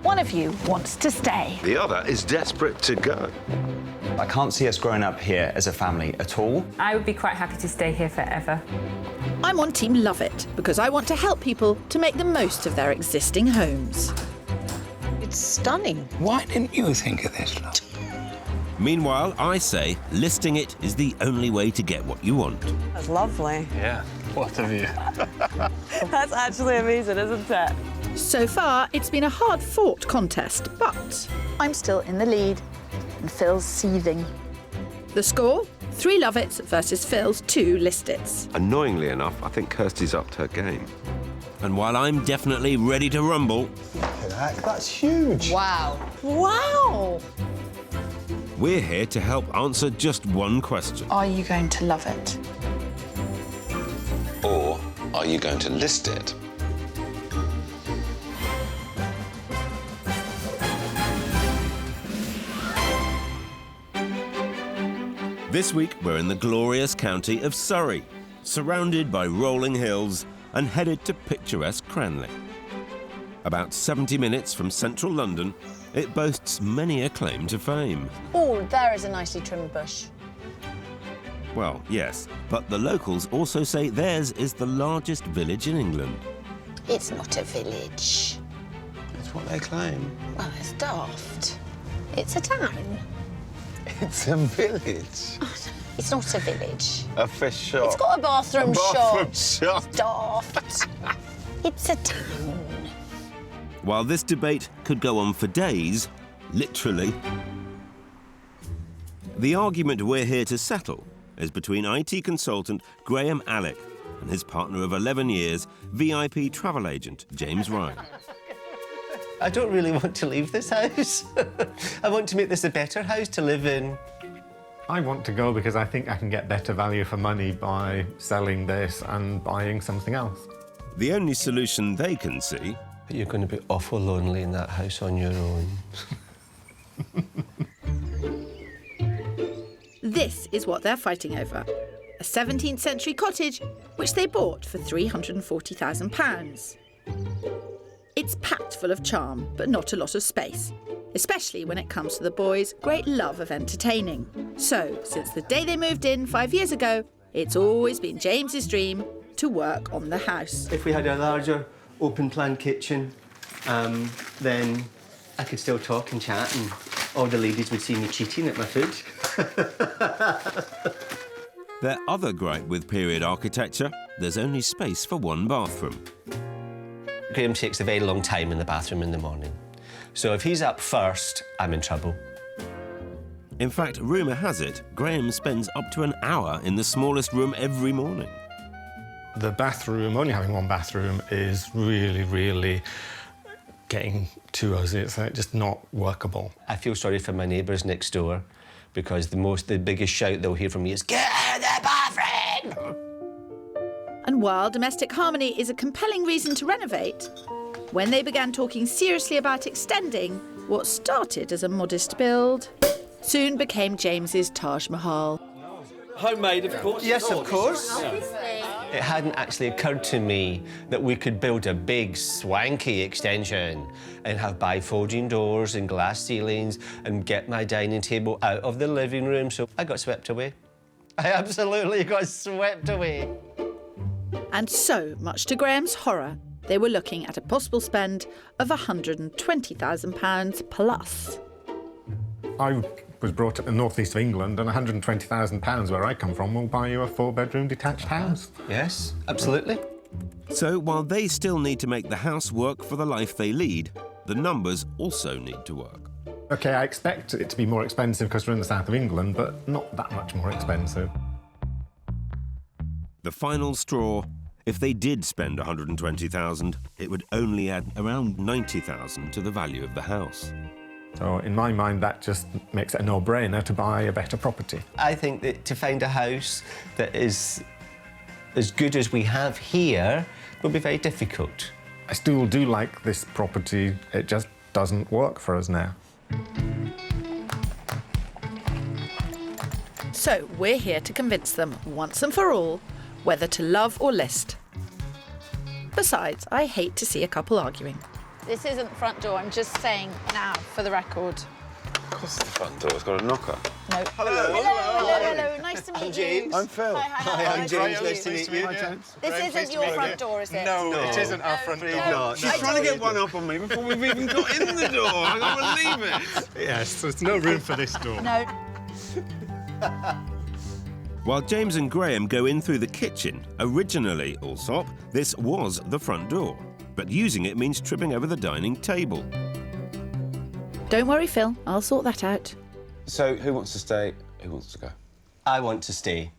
One of you wants to stay. The other is desperate to go. I can't see us growing up here as a family at all. I would be quite happy to stay here forever. I'm on Team Love It because I want to help people to make the most of their existing homes. It's stunning. Why didn't you think of this, love? Meanwhile, I say listing it is the only way to get what you want. That's lovely. Yeah, what a view. That's actually amazing, isn't it? So far, it's been a hard-fought contest, but I'm still in the lead and Phil's seething. The score? 3 Love It's versus Phil's 2 List It's. Annoyingly enough, I think Kirstie's upped her game. And while I'm definitely ready to rumble, Look at that, that's huge. Wow. Wow! we're here to help answer just one question. Are you going to love it? Or are you going to list it? This week, we're in the glorious county of Surrey, surrounded by rolling hills and headed to picturesque Cranley. About 70 minutes from central London, it boasts many a claim to fame. Oh, there is a nicely trimmed bush. Well, yes, but the locals also say theirs is the largest village in England. It's not a village. That's what they claim. Well, it's daft. It's a town. It's a village. It's not a village. A fish shop. It's got a bathroom bathroom shop. shop. It's daft. It's a town. While this debate could go on for days, literally, the argument we're here to settle is between IT consultant Graham Alec and his partner of 11 years, VIP travel agent James Ryan. I don't really want to leave this house. I want to make this a better house to live in. I want to go because I think I can get better value for money by selling this and buying something else. The only solution they can see... But you're going to be awful lonely in that house on your own. This is what they're fighting over. A 17th century cottage, which they bought for £340,000. It's packed full of charm, but not a lot of space, especially when it comes to the boys' great love of entertaining. So, since the day they moved in 5 years ago, it's always been James's dream to work on the house. If we had a larger, open-plan kitchen, then I could still talk and chat and all the ladies would see me cheating at my food. Their other gripe with period architecture, there's only space for one bathroom. Graham takes a very long time in the bathroom in the morning. So if he's up first, I'm in trouble. In fact, rumour has it, Graham spends up to an hour in the smallest room every morning. The bathroom, only having one bathroom, is really, really getting to us. It's just not workable. I feel sorry for my neighbours next door because the biggest shout they'll hear from me is, "Get out of the bathroom!" And while domestic harmony is a compelling reason to renovate, when they began talking seriously about extending, what started as a modest build soon became James's Taj Mahal. Homemade, of course. Yes, of course. It hadn't actually occurred to me that we could build a big, swanky extension and have bifolding doors and glass ceilings and get my dining table out of the living room, so I got swept away. I absolutely got swept away. And so, much to Graham's horror, they were looking at a possible spend of £120,000 plus. I was brought up in the northeast of England, and £120,000 where I come from will buy you a 4-bedroom detached house. Yes, absolutely. So while they still need to make the house work for the life they lead, the numbers also need to work. OK, I expect it to be more expensive because we're in the south of England, but not that much more expensive. The final straw, if they did spend £120,000, it would only add around £90,000 to the value of the house. So in my mind, that just makes it a no-brainer to buy a better property. I think that to find a house that is as good as we have here will be very difficult. I still do like this property, it just doesn't work for us now. So we're here to convince them, once and for all, whether to love or list. Besides, I hate to see a couple arguing. This isn't the front door. I'm just saying now, for the record. Of course it's the front door. It's got a knocker. No. Hello. Nice to meet you. I'm Phil. Hi, I'm James. Nice to meet you. This isn't your front door, is it? No, it isn't our front door. No. She's trying to get one up on me before we've even got in the door. I can't believe it. Yes, there's no room for this door. No. While James and Graham go in through the kitchen, originally, Allsop, this was the front door. But using it means tripping over the dining table. Don't worry, Phil. I'll sort that out. So, who wants to stay? Who wants to go? I want to stay,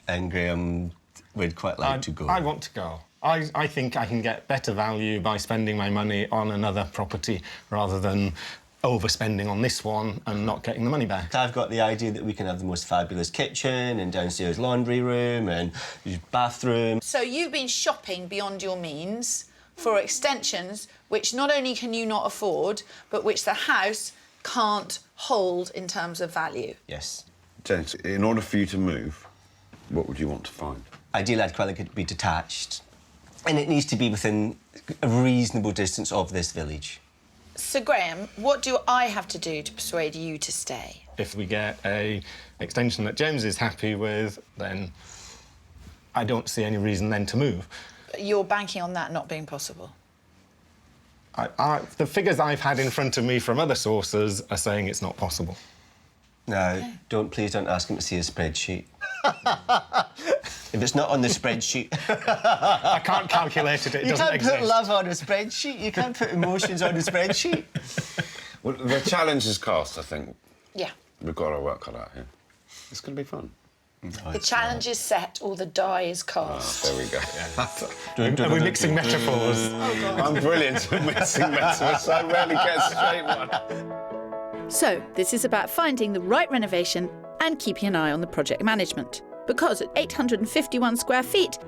and Graham would quite like to go. I want to go. I think I can get better value by spending my money on another property rather than overspending on this one and not getting the money back. I've got the idea that we can have the most fabulous kitchen and downstairs laundry room and bathroom. So you've been shopping beyond your means for extensions which not only can you not afford, but which the house can't hold in terms of value. Yes. James, in order for you to move, what would you want to find? Ideally, I'd quite like it to be detached. And it needs to be within a reasonable distance of this village. So, Graham, what do I have to do to persuade you to stay? If we get a extension that James is happy with, then I don't see any reason then to move. You're banking on that not being possible? The figures I've had in front of me from other sources are saying it's not possible. No, please don't ask him to see a spreadsheet. If it's not on the spreadsheet... I can't calculate it, it doesn't exist. You can't put love on a spreadsheet, you can't put emotions on a spreadsheet. Well, the challenge is cost, I think. Yeah. We've got our work cut out here. It's going to be fun. The challenge is set or the die is cast. There we go. Are we mixing metaphors? Oh, God. I'm brilliant at mixing metaphors. I rarely get a straight one. So, this is about finding the right renovation and keeping an eye on the project management. Because at 851 square feet,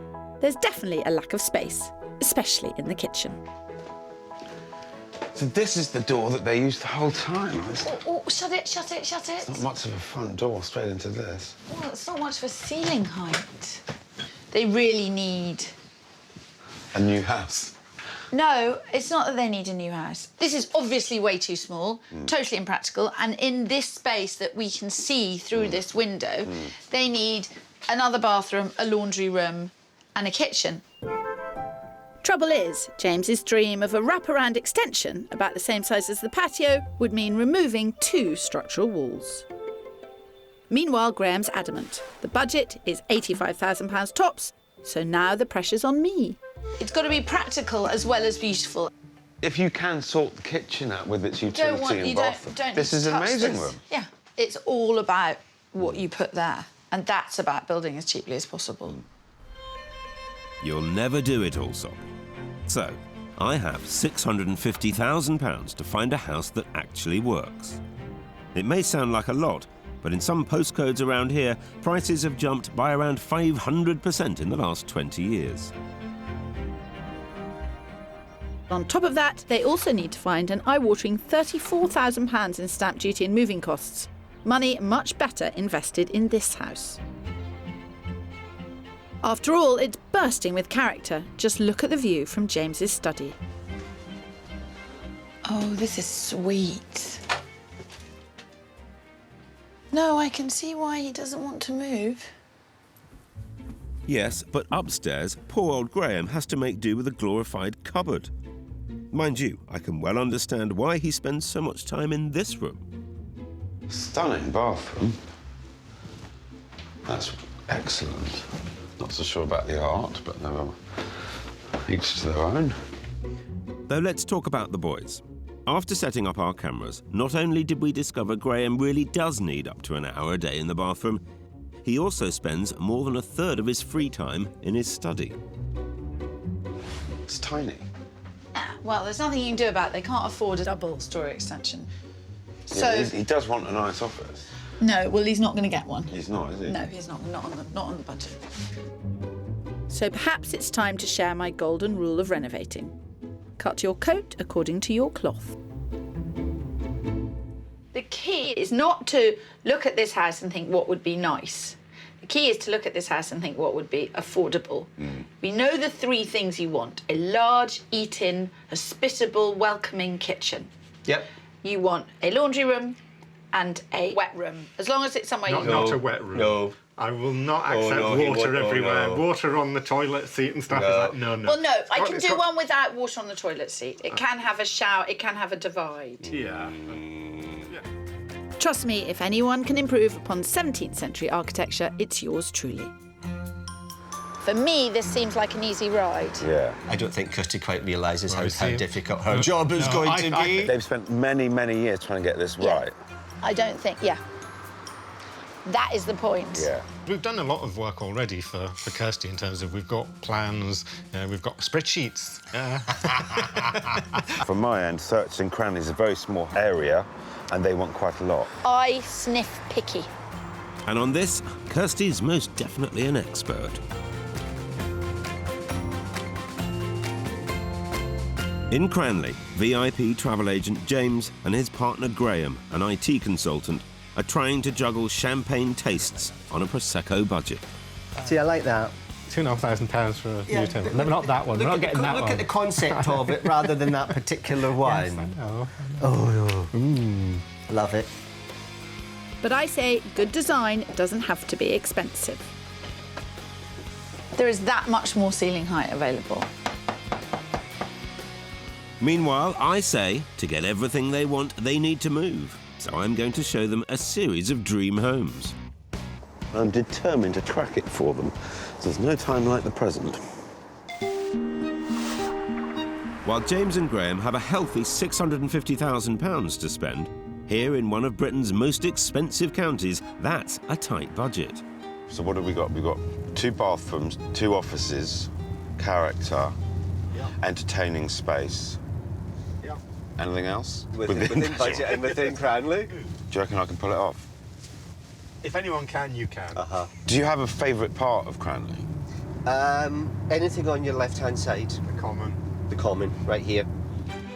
there's definitely a lack of space, especially in the kitchen. So this is the door that they used the whole time. Shut it. It's not much of a front door straight into this. Well, it's not much of a ceiling height. They really need... A new house. No, it's not that they need a new house. This is obviously way too small, totally impractical, and in this space that we can see through this window, they need another bathroom, a laundry room and a kitchen. Trouble is, James's dream of a wraparound extension about the same size as the patio would mean removing 2 structural walls. Meanwhile, Graham's adamant. The budget is £85,000 tops, so now the pressure's on me. It's got to be practical as well as beautiful. If you can sort the kitchen out with its utility and bathroom, this is an amazing room. Yeah, it's all about what you put there, and that's about building as cheaply as possible. You'll never do it, Allsop. So, I have £650,000 to find a house that actually works. It may sound like a lot, but in some postcodes around here, prices have jumped by around 500% in the last 20 years. On top of that, they also need to find an eye-watering £34,000 in stamp duty and moving costs. Money much better invested in this house. After all, it's bursting with character. Just look at the view from James's study. Oh, this is sweet. No, I can see why he doesn't want to move. Yes, but upstairs, poor old Graham has to make do with a glorified cupboard. Mind you, I can well understand why he spends so much time in this room. Stunning bathroom. That's excellent. Not so sure about the art, but no, each to their own. Though let's talk about the boys. After setting up our cameras, not only did we discover Graham really does need up to an hour a day in the bathroom, he also spends more than a third of his free time in his study. It's tiny. Well, there's nothing you can do about it. They can't afford a double-storey extension. Yeah, he does want a nice office. No, well, he's not going to get one. He's not, is he? No, he's not. Not on the budget. So perhaps it's time to share my golden rule of renovating. Cut your coat according to your cloth. The key is not to look at this house and think what would be nice. The The key is to look at this house and think what would be affordable. We know the 3 things you want. A large, eat-in, hospitable, welcoming kitchen. Yep. You want a laundry room and a wet room, as long as it's somewhere you Not a wet room. No. I will not accept no, he water won't. Oh, everywhere. no. Water on the toilet seat and stuff. No. Is like, no. Well, no, I can It's do got- one without water on the toilet seat. It can have a shower, it can have a divide. Yeah. Trust me, if anyone can improve upon 17th century architecture, it's yours truly. For me, this seems like an easy ride. Yeah. I don't think Kirstie quite realises how see. difficult her job is going to be. They've spent many, many years trying to get this right. I don't think, that is the point. Yeah. We've done a lot of work already for Kirstie in terms of we've got plans, we've got spreadsheets. From my end, Search and Cranley is a very small area, and they want quite a lot. I sniff picky. And on this, Kirstie's most definitely an expert. In Cranley, VIP travel agent James and his partner Graham, an IT consultant, are trying to juggle champagne tastes on a Prosecco budget. See, I like that. £2,500 for a new table. No, not that one. We're not getting that one. Look at the concept of it rather than that particular one. Yes, I know. Oh, love it. But I say good design doesn't have to be expensive. There is that much more ceiling height available. Meanwhile, I say, to get everything they want, they need to move. So I'm going to show them a series of dream homes. I'm determined to crack it for them. There's no time like the present. While James and Graham have a healthy £650,000 to spend, here in one of Britain's most expensive counties, that's a tight budget. So what have we got? We've got 2 bathrooms, 2 offices, character, entertaining space. Anything else? Within budget and within Cranley. Do you reckon I can pull it off? If anyone can, you can. Do you have a favourite part of Cranley? Anything on your left-hand side. The common. The common, right here.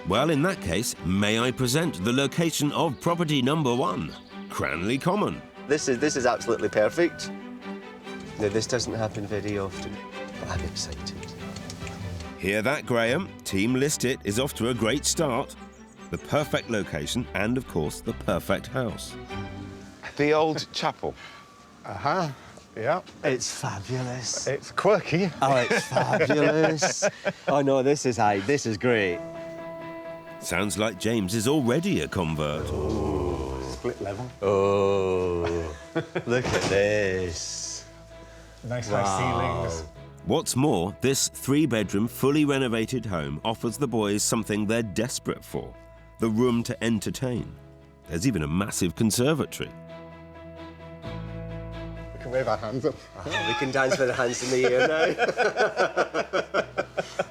Well, in that case, may I present the location of property number 1, Cranley Common. This is absolutely perfect. No, this doesn't happen very often, but I'm excited. Hear that, Graham? Team List It is off to a great start. The perfect location and, of course, the perfect house. The old chapel. Yeah. It's fabulous. It's quirky. Oh, it's fabulous. Oh, no, this is great. Sounds like James is already a convert. Split level. Oh, look at this. Nice high ceilings. What's more, this 3-bedroom, fully renovated home offers the boys something they're desperate for, the room to entertain. There's even a massive conservatory. We can wave our hands up. Oh, we can dance with our hands in the air now.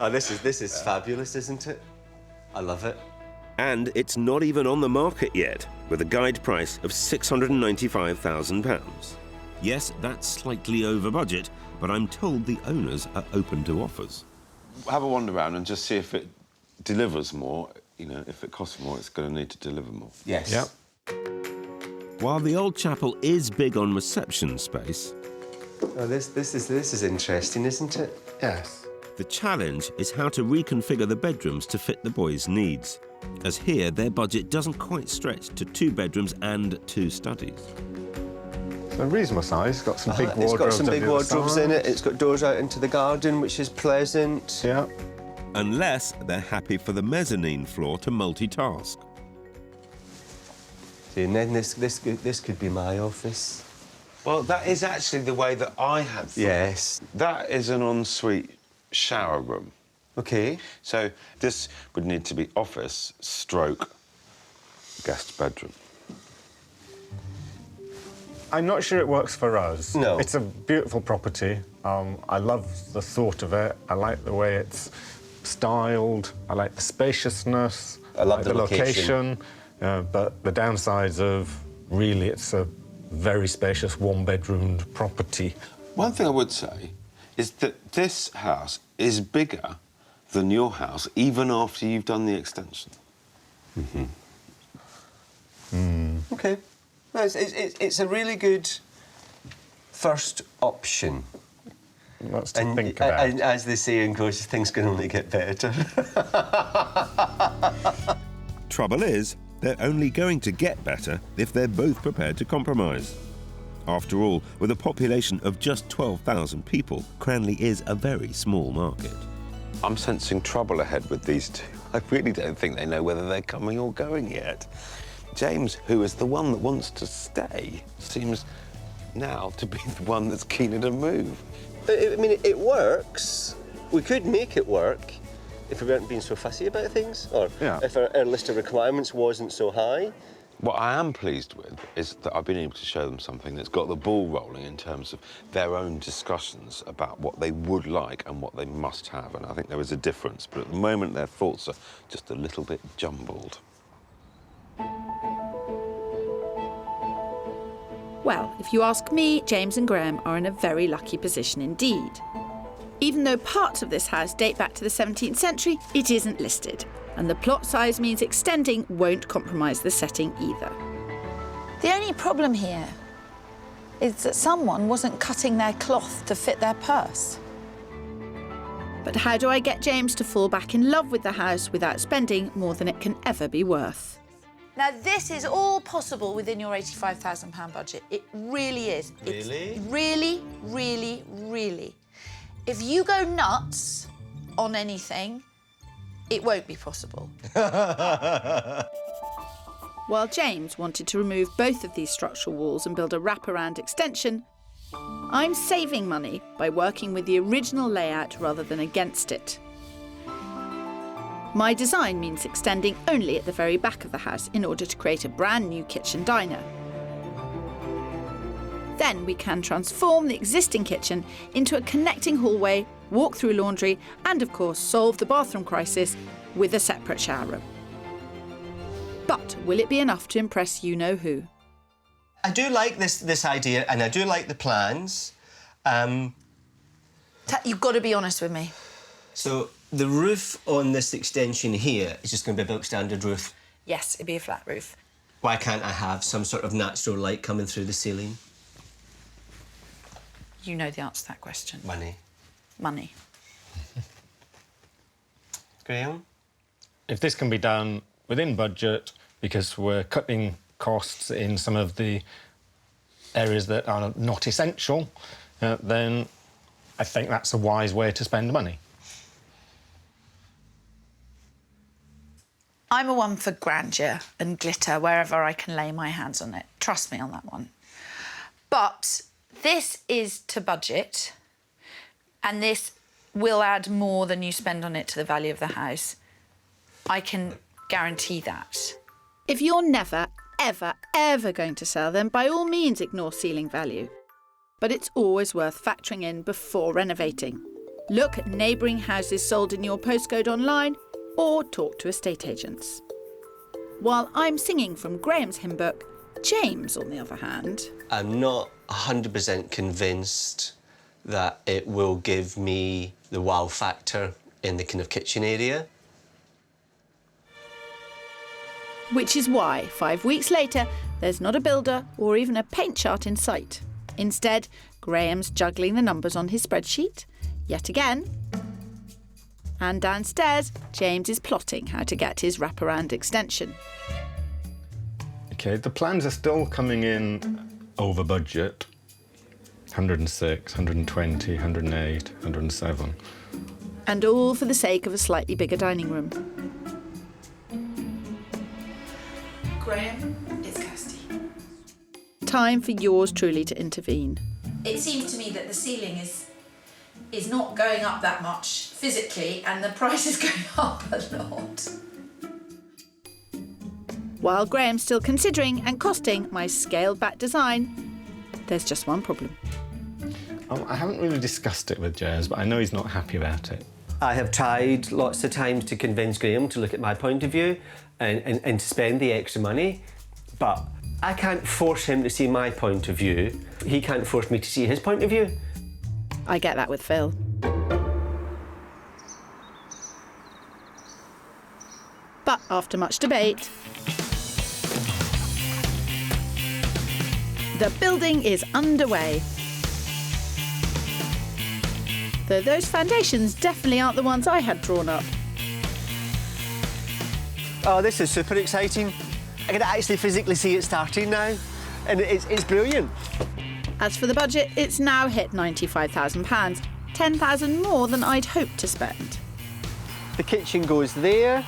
Oh, this is fabulous, isn't it? I love it. And it's not even on the market yet, with a guide price of £695,000. Yes, that's slightly over budget, but I'm told the owners are open to offers. Have a wander around and just see if it delivers more. You know, if it costs more, it's going to need to deliver more. Yes. Yep. While the old chapel is big on reception space, Oh, this is interesting, isn't it? Yes. the challenge is how to reconfigure the bedrooms to fit the boys' needs, as here their budget doesn't quite stretch to 2 bedrooms and 2 studies. A reasonable size. It's got some big wardrobes. It's got some big on the other wardrobes in it. side. It's got doors out into the garden, which is pleasant. Yeah. Unless they're happy for the mezzanine floor to multitask. See, and then this could be my office. Well, that is actually the way that I had thought. Yes. That is an ensuite shower room. Okay. So this would need to be office stroke guest bedroom. I'm not sure it works for us. No. It's a beautiful property. I love the thought of it. I like the way it's styled. I like the spaciousness. I love the location. But the downsides of really it's a very spacious 1-bedroomed property. One thing I would say is that this house is bigger than your house, even after you've done the extension. Okay. No, it's a really good first option. Lots to think about. And as the saying goes, things can only get better. Trouble is, they're only going to get better if they're both prepared to compromise. After all, with a population of just 12,000 people, Cranley is a very small market. I'm sensing trouble ahead with these two. I really don't think they know whether they're coming or going yet. James, who is the one that wants to stay, seems now to be the one that's keener to move. I mean, it works. We could make it work if we weren't being so fussy about things, or if our list of requirements wasn't so high. What I am pleased with is that I've been able to show them something that's got the ball rolling in terms of their own discussions about what they would like and what they must have, and I think there is a difference, but at the moment their thoughts are just a little bit jumbled. Well, if you ask me, James and Graham are in a very lucky position indeed. Even though parts of this house date back to the 17th century, it isn't listed. And the plot size means extending won't compromise the setting either. The only problem here is that someone wasn't cutting their cloth to fit their purse. But how do I get James to fall back in love with the house without spending more than it can ever be worth? Now, this is all possible within your £85,000 budget. It really is. Really? It's really, really, really. If you go nuts on anything, it won't be possible. While James wanted to remove both of these structural walls and build a wraparound extension, I'm saving money by working with the original layout rather than against it. My design means extending only at the very back of the house in order to create a brand new kitchen diner. Then we can transform the existing kitchen into a connecting hallway, walk-through laundry, and of course solve the bathroom crisis with a separate shower room. But will it be enough to impress you-know-who? I do like this idea, and I do like the plans. You've got to be honest with me. So the roof on this extension here is just going to be a bulk standard roof. Yes, it'd be a flat roof. Why can't I have some sort of natural light coming through the ceiling? You know the answer to that question. Money. Money. Graham? If this can be done within budget, because we're cutting costs in some of the areas that are not essential, then I think that's a wise way to spend money. I'm a one for grandeur and glitter wherever I can lay my hands on it. Trust me on that one. But this is to budget, and this will add more than you spend on it to the value of the house. I can guarantee that. If you're never, ever, ever going to sell, then by all means ignore ceiling value. But it's always worth factoring in before renovating. Look at neighbouring houses sold in your postcode online, or talk to estate agents. While I'm singing from Graham's hymn book, James, on the other hand... I'm not 100% convinced that it will give me the wow factor in the kind of kitchen area. Which is why, 5 weeks later, there's not a builder or even a paint chart in sight. Instead, Graham's juggling the numbers on his spreadsheet, yet again. And downstairs, James is plotting how to get his wraparound extension. OK, the plans are still coming in over budget. 106, 120, 108, 107. And all for the sake of a slightly bigger dining room. Graham, it's Kirstie. Time for yours truly to intervene. It seems to me that the ceiling is not going up that much physically, and the price is going up a lot. While Graham's still considering and costing my scaled-back design, there's just one problem. I haven't really discussed it with Jez, but I know he's not happy about it. I have tried lots of times to convince Graham to look at my point of view and to spend the extra money, but I can't force him to see my point of view. He can't force me to see his point of view. I get that with Phil. But after much debate, the building is underway. Though those foundations definitely aren't the ones I had drawn up. Oh, this is super exciting. I can actually physically see it starting now, and it's brilliant. As for the budget, it's now hit £95,000, £10,000 more than I'd hoped to spend. The kitchen goes there,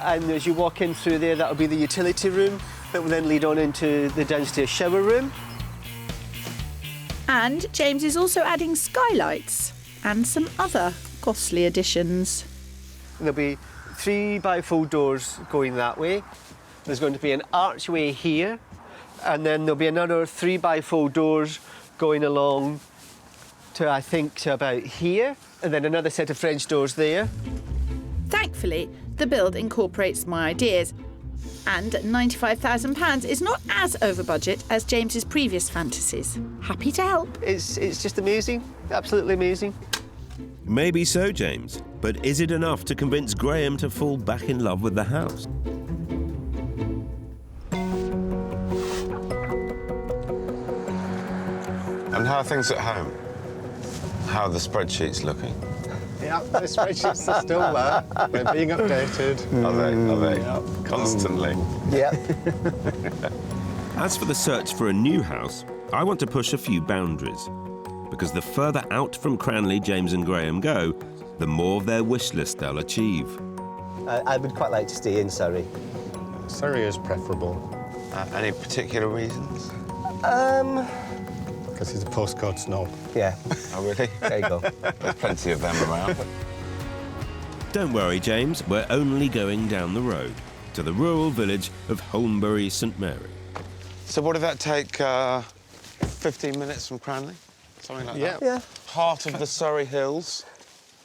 and as you walk in through there, that'll be the utility room that will then lead on into the downstairs shower room. And James is also adding skylights and some other costly additions. There'll be 3 bifold doors going that way. There's going to be an archway here, and then there'll be another 3 bifold doors going along to, I think, to about here, and then another set of French doors there. Thankfully, the build incorporates my ideas, and at £95,000 is not as over budget as James's previous fantasies. Happy to help. It's just amazing, absolutely amazing. Maybe so, James, but is it enough to convince Graham to fall back in love with the house? And how are things at home? How are the spreadsheets looking? Yeah, the spreadsheets are still there. They're being updated. Are they? Yeah. Constantly? Yeah. As for the search for a new house, I want to push a few boundaries. Because the further out from Cranley James and Graham go, the more of their wish list they'll achieve. I would quite like to stay in Surrey. Surrey is preferable. Any particular reasons? Because he's a postcode snob. Yeah. Oh, really? There you go. There's plenty of them around. Don't worry, James, we're only going down the road to the rural village of Holmbury St Mary. So what did that take, 15 minutes from Cranley? Something like that? Yeah. Heart of the Surrey Hills.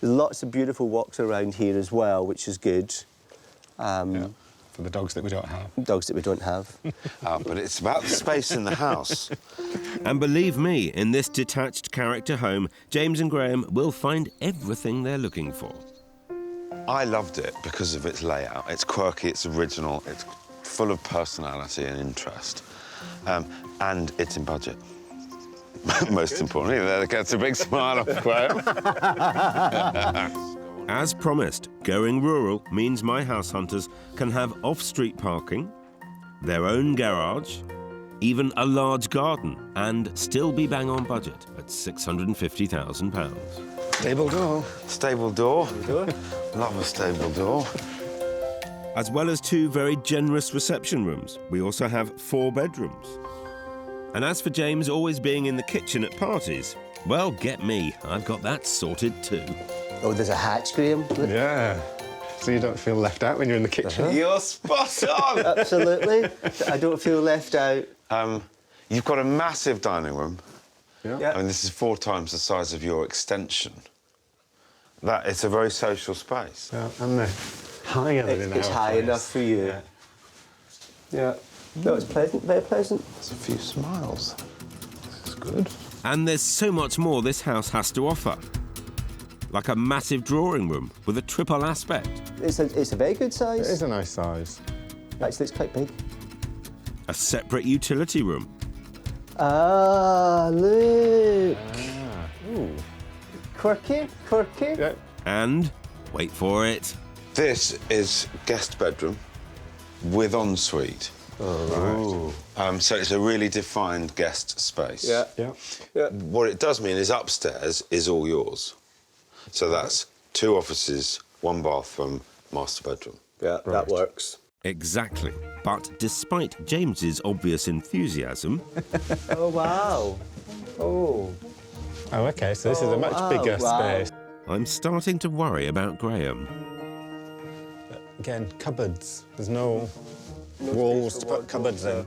There's lots of beautiful walks around here as well, which is good. Yeah. For the dogs that we don't have. Dogs that we don't have. But it's about the space in the house. And believe me, in this detached character home, James and Graham will find everything they're looking for. I loved it because of its layout. It's quirky, it's original, it's full of personality and interest. And it's in budget. Most importantly, that gets a big smile off Graham. As promised, going rural means my house hunters can have off-street parking, their own garage, even a large garden, and still be bang on budget at £650,000. Stable door. Stable door. Love a stable door. As well as 2 very generous reception rooms, we also have 4 bedrooms. And as for James always being in the kitchen at parties, well, get me, I've got that sorted too. Oh, there's a hatch, Graham. Yeah. So you don't feel left out when you're in the kitchen. You're spot on! Absolutely. I don't feel left out. You've got a massive dining room. Yeah. I mean, this is 4 times the size of your extension. It's a very social space. Yeah, and they're higher than in our It's high place. enough for you. Yeah. Yeah. No, it's pleasant, very pleasant. There's a few smiles. This is good. And there's so much more this house has to offer. Like a massive drawing room with a triple aspect. It's a very good size. It is a nice size. Actually, it's quite big. A separate utility room. Ah, look. Ooh. Quirky. Yeah. And, wait for it, This is guest bedroom with ensuite. Oh. Right. So it's a really defined guest space. Yeah. What it does mean is upstairs is all yours. So that's 2 offices, 1 bathroom, master bedroom. Yeah, that works. exactly. But despite James's obvious enthusiasm... Oh, wow. Oh. Oh, OK, so this is a much bigger space. I'm starting to worry about Graham. Again, cupboards. There's no walls to put cupboards in.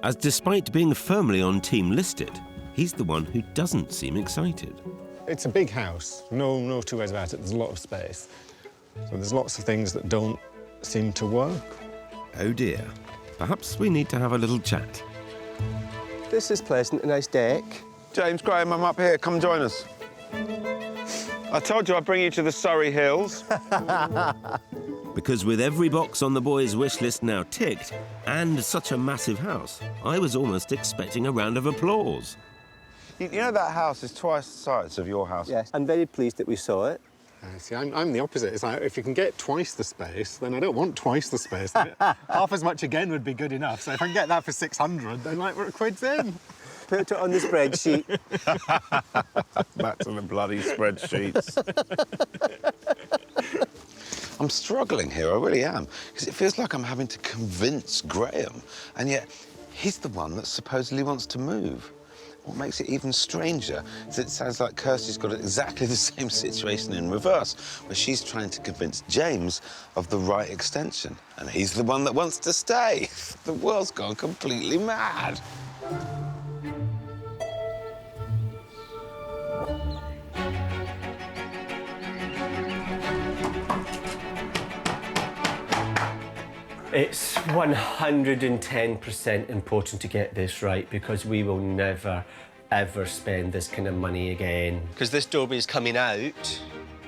As despite being firmly on team listed, he's the one who doesn't seem excited. It's a big house. No two ways about it. There's a lot of space. So there's lots of things that don't seem to work. Oh dear. Perhaps we need to have a little chat. This is pleasant, a nice deck. James, Graham, I'm up here. Come join us. I told you I'd bring you to the Surrey Hills. Because with every box on the boys' wish list now ticked, and such a massive house, I was almost expecting a round of applause. You know that house is twice the size of your house? Yes, I'm very pleased that we saw it. See, I'm the opposite. It's like, if you can get twice the space, then I don't want twice the space. Half as much again would be good enough. So if I can get that for 600, then, like, we're a quid's in. Put it on the spreadsheet. Back to the bloody spreadsheets. I'm struggling here, I really am, because it feels like I'm having to convince Graham, and yet he's the one that supposedly wants to move. What makes it even stranger is it sounds like Kirstie's got exactly the same situation in reverse, where she's trying to convince James of the right extension, and he's the one that wants to stay. The world's gone completely mad. It's 110% important to get this right, because we will never, ever spend this kind of money again. Because this doorway is coming out.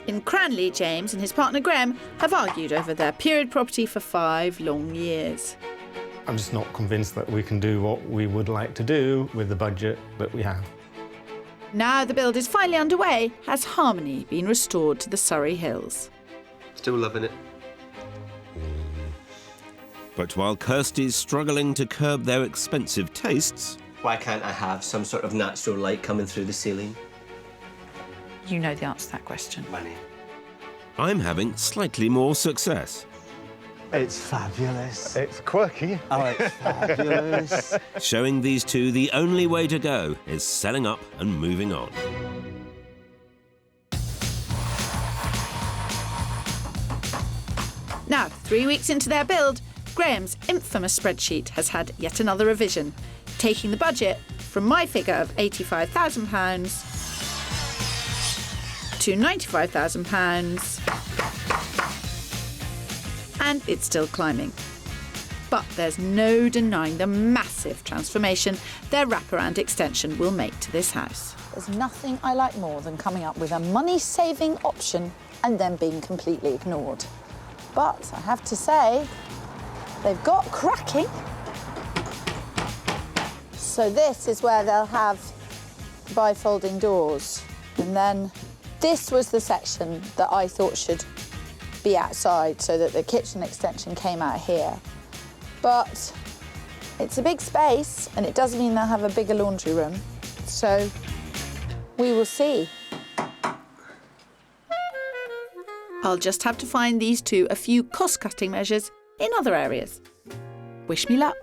In Cranley, James and his partner Graham have argued over their period property for 5 long years. I'm just not convinced that we can do what we would like to do with the budget that we have. Now the build is finally underway, has harmony been restored to the Surrey hills. Still loving it. But while Kirstie's struggling to curb their expensive tastes... Why can't I have some sort of natural light coming through the ceiling? You know the answer to that question. Money. I'm having slightly more success. It's fabulous. It's quirky. Oh, it's fabulous. Showing these two the only way to go is selling up and moving on. Now, 3 weeks into their build, Graham's infamous spreadsheet has had yet another revision, taking the budget from my figure of £85,000 to £95,000, and it's still climbing. But there's no denying the massive transformation their wraparound extension will make to this house. There's nothing I like more than coming up with a money-saving option and then being completely ignored. But I have to say, they've got cracking. So this is where they'll have bifolding doors. And then this was the section that I thought should be outside so that the kitchen extension came out here. But it's a big space and it does mean they'll have a bigger laundry room. So we will see. I'll just have to find these two a few cost-cutting measures in other areas. Wish me luck.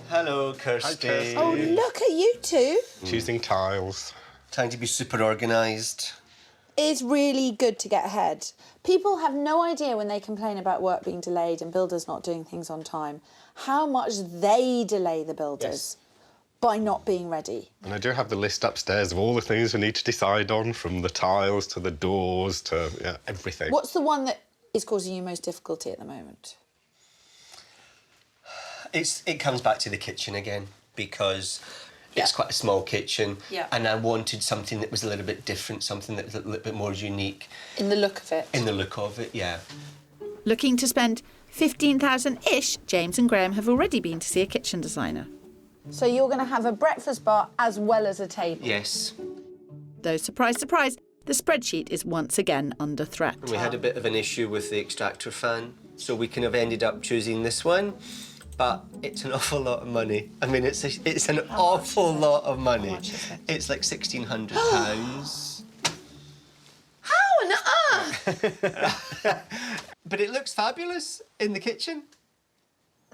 Hello, Kirstie. Oh, look at you two. Choosing tiles. Trying to be super organised. It's really good to get ahead. People have no idea when they complain about work being delayed and builders not doing things on time, how much they delay the builders by not being ready. And I do have the list upstairs of all the things we need to decide on, from the tiles to the doors to everything. What's the one that is causing you most difficulty at the moment? It comes back to the kitchen again, because it's quite a small kitchen, and I wanted something that was a little bit different, something that was a little bit more unique. In the look of it? In the look of it, yeah. Looking to spend $15,000-ish, James and Graham have already been to see a kitchen designer. So you're going to have a breakfast bar as well as a table? Yes. Though, surprise, surprise, the spreadsheet is once again under threat. We had a bit of an issue with the extractor fan, so we can have ended up choosing this one, but it's an awful lot of money. I mean, it's an awful lot of money. How much is it? It's like £1,600. How on earth? But it looks fabulous in the kitchen.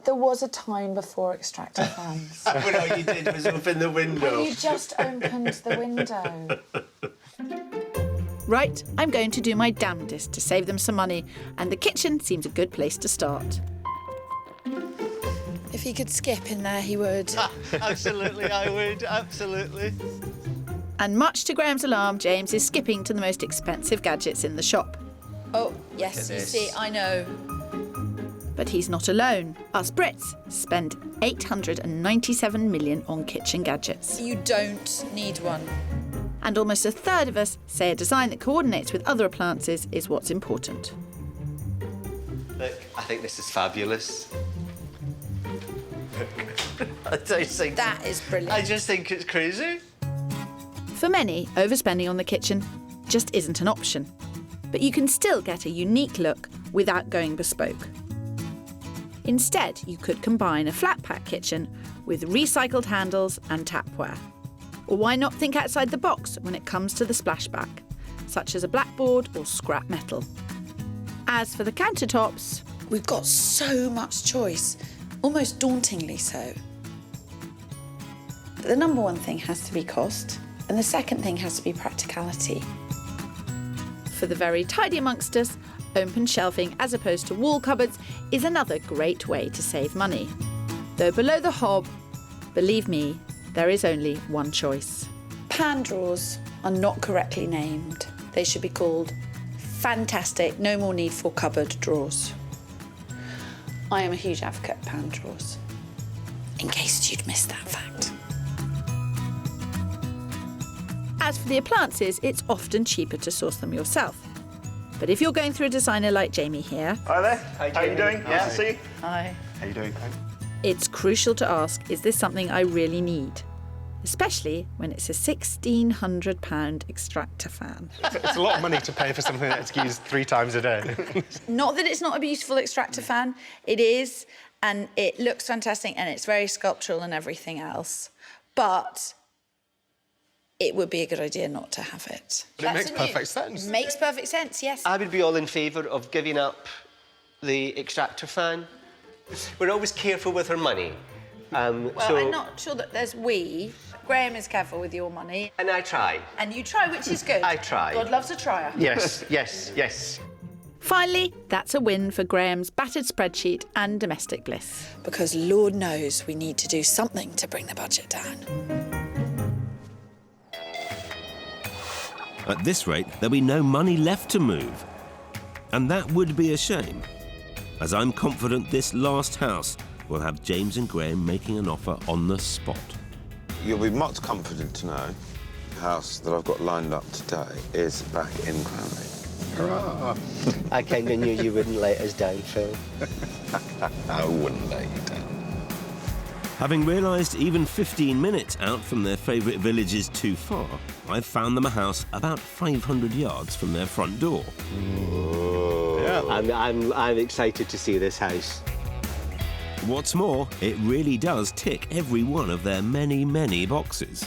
There was a time before extractor fans. When all you did was open the window. Well, you just opened the window. Right, I'm going to do my damnedest to save them some money, and the kitchen seems a good place to start. If he could skip in there, he would. Absolutely, I would, absolutely. And much to Graham's alarm, James is skipping to the most expensive gadgets in the shop. Oh, yes, you see, I know. But he's not alone. Us Brits spend $897 million on kitchen gadgets. You don't need one. And almost a third of us say a design that coordinates with other appliances is what's important. Look, I think this is fabulous. I don't think... That is brilliant. I just think it's crazy. For many, overspending on the kitchen just isn't an option. But you can still get a unique look without going bespoke. Instead, you could combine a flat-pack kitchen with recycled handles and tapware. Or why not think outside the box when it comes to the splashback, such as a blackboard or scrap metal. As for the countertops, We've got so much choice, almost dauntingly so. But the number one thing has to be cost, and the second thing has to be practicality. for the very tidy amongst us, open shelving as opposed to wall cupboards is another great way to save money. Though below the hob, believe me, there is only one choice. Pan drawers are not correctly named. They should be called fantastic, no more need for cupboard drawers. I am a huge advocate of pan drawers, in case you'd missed that fact. As for the appliances, it's often cheaper to source them yourself. But if you're going through a designer like Jamie here... Hi there. How you doing? Hi. Yeah, see you. Hi. How you doing? It's crucial to ask, is this something I really need? Especially when it's a £1,600 extractor fan. It's a lot of money to pay for something that's used 3 times a day. Not that it's not a beautiful extractor fan. It is, and it looks fantastic, and it's very sculptural and everything else. But it would be a good idea not to have it. But it makes perfect sense. Makes perfect sense, yes. I would be all in favour of giving up the extractor fan. We're always careful with our money. Well, I'm not sure that there's we. Graham is careful with your money. And I try. And you try, which is good. I try. God loves a trier. Yes, yes, yes. Finally, that's a win for Graham's battered spreadsheet and domestic bliss. Because Lord knows we need to do something to bring the budget down. At this rate, there'll be no money left to move. And that would be a shame, as I'm confident this last house will have James and Graham making an offer on the spot. You'll be much comforted to know the house that I've got lined up today is back in Cranley. Hurrah! I kind of knew you wouldn't let us down, Phil. I wouldn't let you down. Having realised even 15 minutes out from their favourite village is too far, I've found them a house about 500 yards from their front door. Yeah. I'm excited to see this house. What's more, it really does tick every one of their many, many boxes.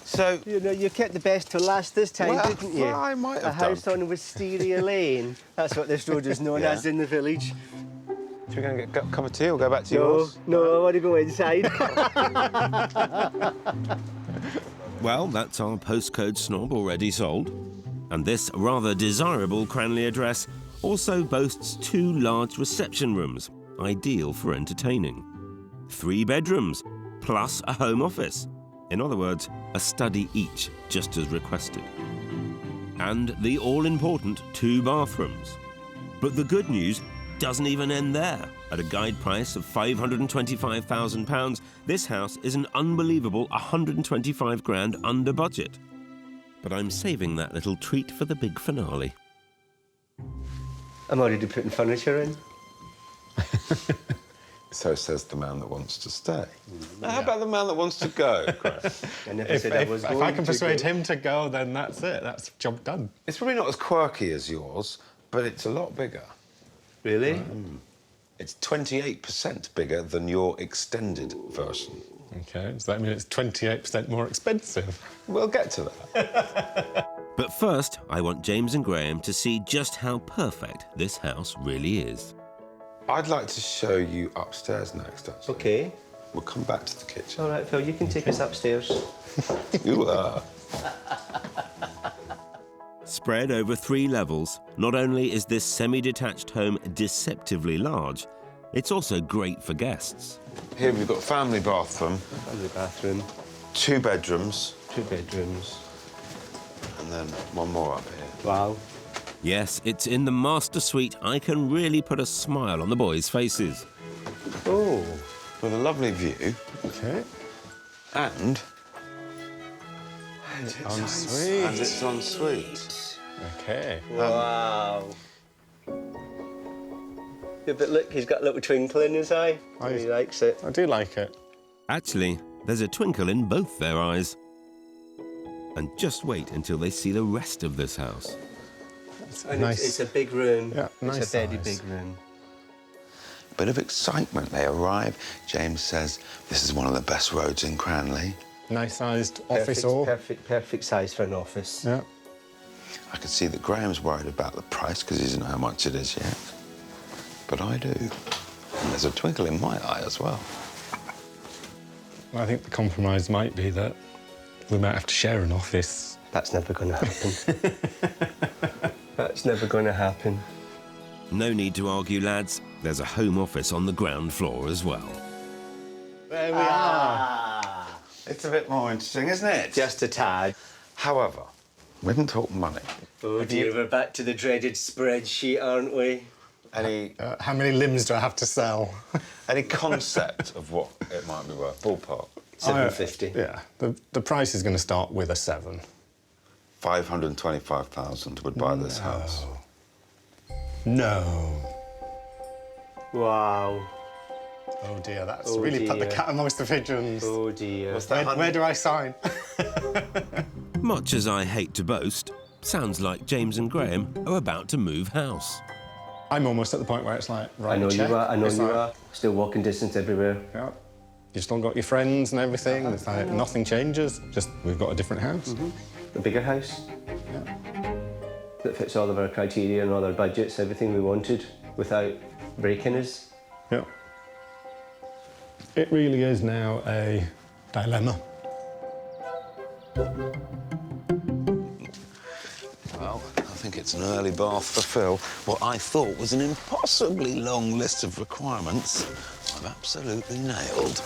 So... You know, you kept the best to last this time, didn't you? Well, I might have done. A house on Wisteria Lane. That's what this road is known as in the village. Should we go and get a cup of tea or go back to yours? No, I want to go inside. Well, that's our postcode snob already sold. And this rather desirable Cranley address also boasts 2 large reception rooms, ideal for entertaining. 3 bedrooms, plus a home office. In other words, a study each, just as requested. And the all-important 2 bathrooms. But the good news doesn't even end there. At a guide price of £525,000, this house is an unbelievable 125 grand under budget. But I'm saving that little treat for the big finale. I'm already putting furniture in. So says the man that wants to stay. Now, how about the man that wants to go, Chris? If I can persuade him to go, then that's it. That's job done. It's probably not as quirky as yours, but it's a lot bigger. Really? It's 28% bigger than your extended version. OK, does that mean it's 28% more expensive? We'll get to that. But first, I want James and Graham to see just how perfect this house really is. I'd like to show you upstairs next, actually. OK. We'll come back to the kitchen. All right, Phil, you can take us upstairs. You are. Spread over 3 levels, not only is this semi-detached home deceptively large, it's also great for guests. Here we've got family bathroom. Family bathroom. 2 bedrooms. 2 bedrooms. And then one more up here. Wow. Yes, it's in the master suite I can really put a smile on the boys' faces. Oh. With a lovely view. OK. And... ensuite. And it's ensuite. OK. Wow. Yeah, but look, he's got a little twinkle in his eye. He likes it. I do like it. Actually, there's a twinkle in both their eyes. And just wait until they see the rest of this house. And Nice. it's a big room. Yeah, nice It's a very size. big room. Bit of excitement. They arrive. James says, this is one of the best roads in Cranley. Nice-sized office or... Perfect size for an office. Yeah. I can see that Graham's worried about the price because he doesn't know how much it is yet. But I do. And there's a twinkle in my eye as well. I think the compromise might be that we might have to share an office. That's never going to happen. That's never going to happen. No need to argue, lads. There's a home office on the ground floor as well. There we are. It's a bit more interesting, isn't it? Just a tad. However, we haven't talked money. Oh dear, we're back to the dreaded spreadsheet, aren't we? Any How many limbs do I have to sell? any concept of what it might be worth? Ballpark. 750. Yeah. The price is going to start with a 7. 525,000 would buy this house. No. Wow. Oh dear, that's Oh, really put the dear. cat amongst the pigeons. Oh dear. Where do I sign? Much as I hate to boast, sounds like James and Graham are about to move house. I'm almost at the point where it's like, right, I know check. you are. I know It's you like, are. Still walking distance everywhere. Yeah. You've still got your friends and everything. It's like nothing changes. Just we've got a different house. A bigger house Yeah. that fits all of our criteria and all our budgets, everything we wanted, without breaking us. Yeah. It really is now a dilemma. Well, I think it's an early bath for Phil. What I thought was an impossibly long list of requirements, I've absolutely nailed.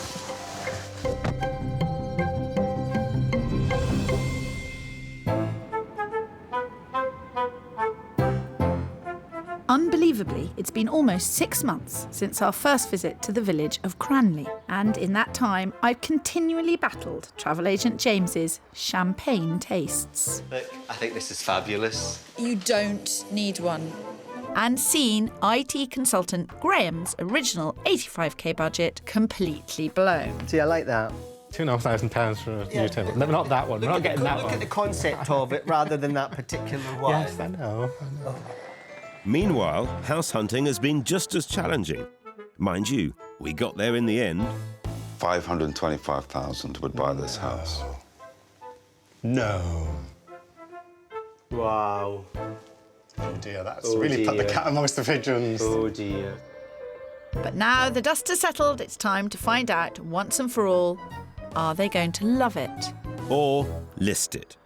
Unbelievably, it's been almost 6 months since our first visit to the village of Cranley, and in that time, I've continually battled travel agent James's champagne tastes. Look, I think this is fabulous. You don't need one. And seen IT consultant Graham's original 85k budget completely blown. See, I like that. £2,500 for a new table. No, not that one. We're not getting that Look one. at the concept of it rather than that particular one. Yes, I know. Meanwhile, house hunting has been just as challenging. Mind you, we got there in the end. 525,000 would buy this house. No. Wow. Oh dear, that's Oh, really put the dear. cat amongst the pigeons. Oh dear. But now the dust has settled, it's time to find out once and for all, are they going to love it? Or list it.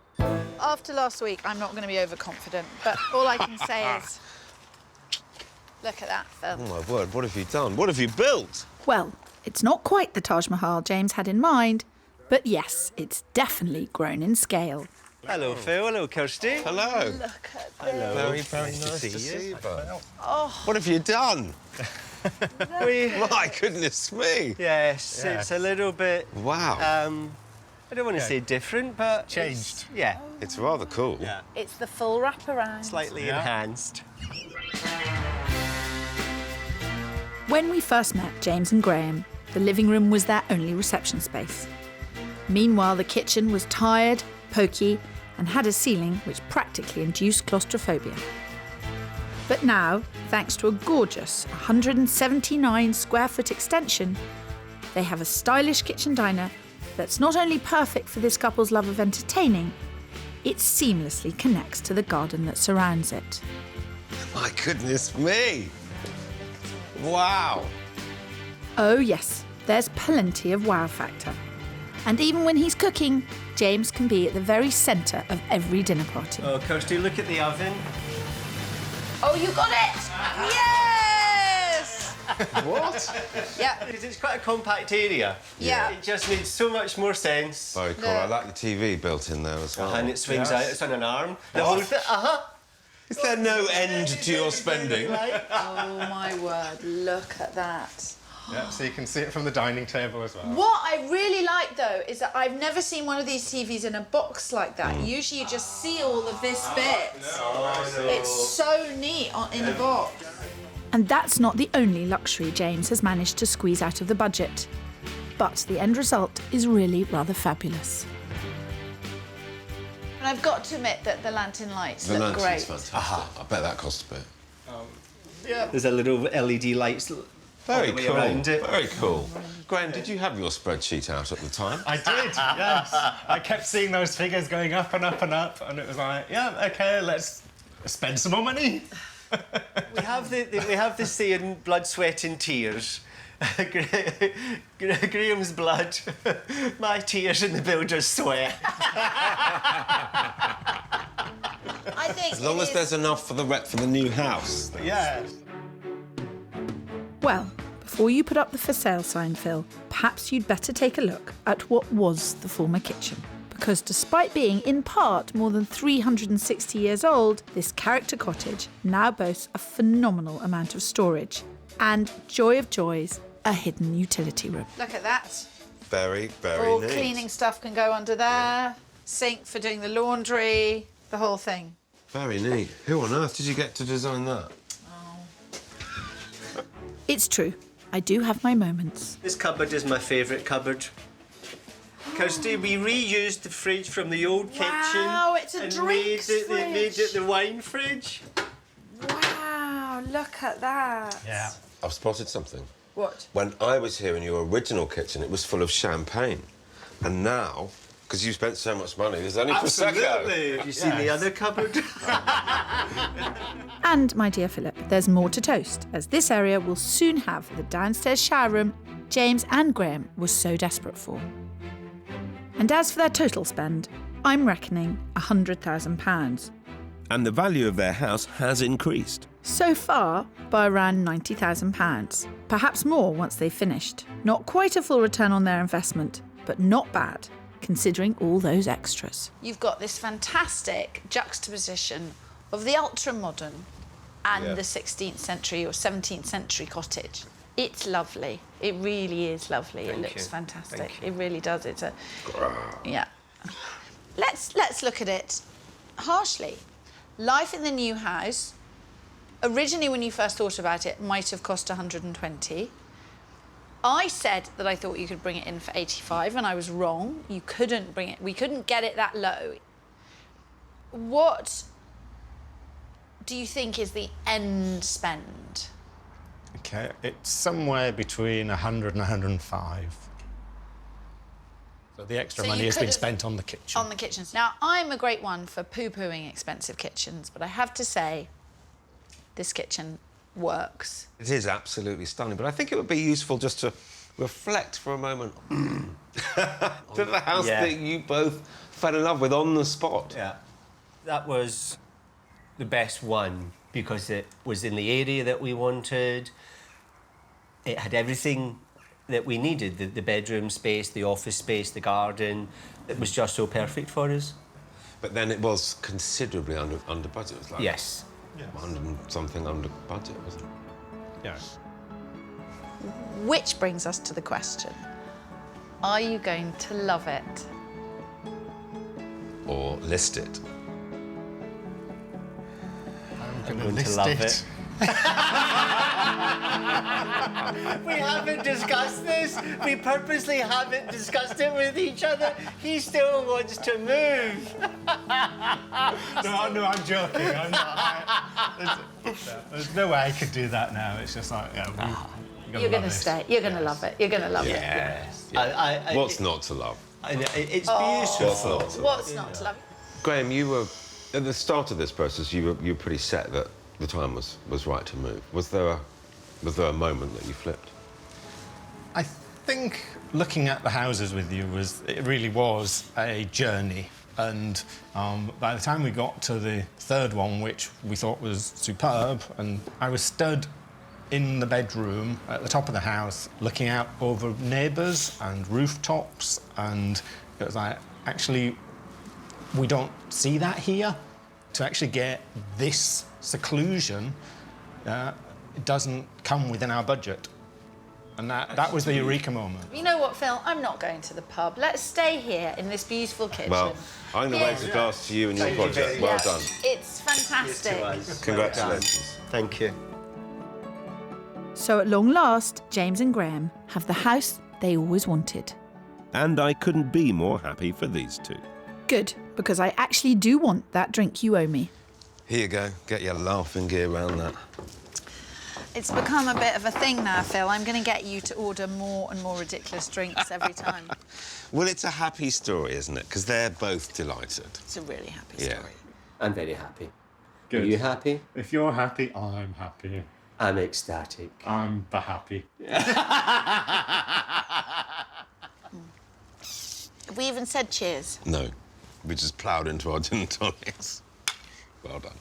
After last week, I'm not going to be overconfident, but all I can say is, look at that, Phil. Oh, my word, what have you done? What have you built? Well, it's not quite the Taj Mahal James had in mind, but yes, it's definitely grown in scale. Hello, Phil. Hello, Kirstie. Hello. Look at Hello. Very, very nice to see you, bud. What have you done? My goodness me. Yes, it's a little bit. Wow. I don't want to say different, but Changed. Yeah, It's rather cool. It's the full wraparound. slightly enhanced. When we first met James and Graham, the living room was their only reception space. Meanwhile, the kitchen was tired, pokey, and had a ceiling which practically induced claustrophobia. But now, thanks to a gorgeous 179 square foot extension, they have a stylish kitchen diner that's not only perfect for this couple's love of entertaining, it seamlessly connects to the garden that surrounds it. My goodness me. Wow. Oh yes, there's plenty of wow factor. And even when he's cooking, James can be at the very centre of every dinner party. Oh, Kirstie, look at the oven. Oh, you got it! Yes! What? Yeah. Because it's quite a compact area. Yeah. It just makes so much more sense. Very cool. I like the TV built in there as well. And it swings out. It's on an arm. The whole thing. Is there no end to your spending? Oh, my word, look at that. Yeah, so you can see it from the dining table as well. What I really like, though, is that I've never seen one of these TVs in a box like that. Usually you just see all of this bit. It's so neat in the box. And that's not the only luxury James has managed to squeeze out of the budget. But the end result is really rather fabulous. And I've got to admit that the lantern lights look great. Fantastic. Aha, I bet that cost a bit. Yeah. There's a little LED lights Very all the way cool. around it. Very cool. Graham, did you have your spreadsheet out at the time? I did, yes. I kept seeing those figures going up and up and up, and it was like, yeah, OK, let's spend some more money. We have the saying, blood, sweat and tears. Graham's blood, my tears and the builder's sweat. I think As long as there's enough for the new house. Yeah. Well, before you put up the for sale sign, Phil, perhaps you'd better take a look at what was the former kitchen. Because despite being, in part, more than 360 years old, this character cottage now boasts a phenomenal amount of storage. And, joy of joys, a hidden utility room. Look at that. Very, very All neat. cleaning stuff can go under there. Sink for doing the laundry, the whole thing. Very neat. Who on earth did you get to design that? It's true, I do have my moments. This cupboard is my favourite cupboard. Kirstie, we reused the fridge from the old kitchen. Wow, it's a and drinks made it fridge. the wine fridge. Wow, look at that. Yeah. I've spotted something. What? When I was here in your original kitchen, it was full of champagne. And now, because you spent so much money, there's only Prosecco. Have you seen the other cupboard? And, my dear Philip, there's more to toast, as this area will soon have the downstairs shower room James and Graham were so desperate for. And as for their total spend, I'm reckoning £100,000. And the value of their house has increased. So far, by around £90,000. Perhaps more once they've finished. Not quite a full return on their investment, but not bad, considering all those extras. You've got this fantastic juxtaposition of the ultra-modern and the 16th century or 17th century cottage. It's lovely. It really is lovely. It looks fantastic. It really does. It's a... Yeah. Let's look at it harshly. Life in the new house, originally when you first thought about it, might have cost 120. I said that I thought you could bring it in for 85, and I was wrong. You couldn't bring it. We couldn't get it that low. What do you think is the end spend? OK, it's somewhere between 100 and 105. So the extra So money you has been could've- spent on the kitchen. On the kitchens. Now, I'm a great one for poo-pooing expensive kitchens, but I have to say, this kitchen works. It is absolutely stunning, but I think it would be useful just to reflect for a moment to the house that you both fell in love with on the spot. Yeah. That was the best one because it was in the area that we wanted. It had everything that we needed, the bedroom space, the office space, the garden. It was just so perfect for us. But then it was considerably under budget. It was like Yes. 100 and something under budget, wasn't it? Yeah. Which brings us to the question, are you going to love it? Or list it. I'm going to love it. We haven't discussed this. We purposely haven't discussed it with each other. He still wants to move. No, I'm joking. I'm not. There's no way I could do that now. It's just like, You're going to stay. You're going to love it. You're going to love it. Yes. What's not to love? It's beautiful. What's not to love? Graham, you were at the start of this process. You were pretty set that the time was right to move. Was there a moment that you flipped? I think looking at the houses with you it really was a journey. And by the time we got to the third one, which we thought was superb, and I was stood in the bedroom at the top of the house, looking out over neighbours and rooftops, and it was like, actually, we don't see that here. To actually get this seclusion, it doesn't come within our budget. And that was the eureka moment. You know what, Phil? I'm not going to the pub. Let's stay here in this beautiful kitchen. Well, I'm going to raise a glass to you and your project. Well done. It's fantastic. Congratulations. Thank you. So at long last, James and Graham have the house they always wanted. And I couldn't be more happy for these two. Good, because I actually do want that drink you owe me. Here you go. Get your laughing gear around that. It's become a bit of a thing now, Phil. I'm going to get you to order more and more ridiculous drinks every time. Well, it's a happy story, isn't it? Because they're both delighted. It's a really happy story. Yeah. I'm very happy. Good. Are you happy? If you're happy, I'm happy. I'm ecstatic. I'm the happy. Have we even said cheers? No. We just ploughed into our gin and tonics. Well done.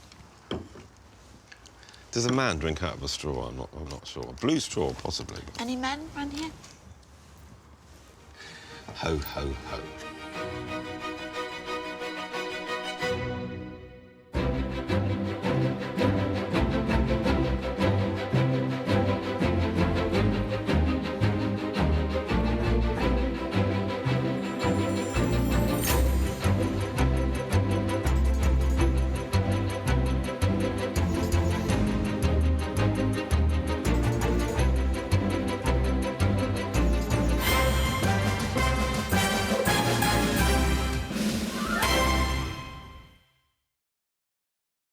Does a man drink out of a straw? I'm not sure. A blue straw, possibly. Any men around here? Ho, ho, ho.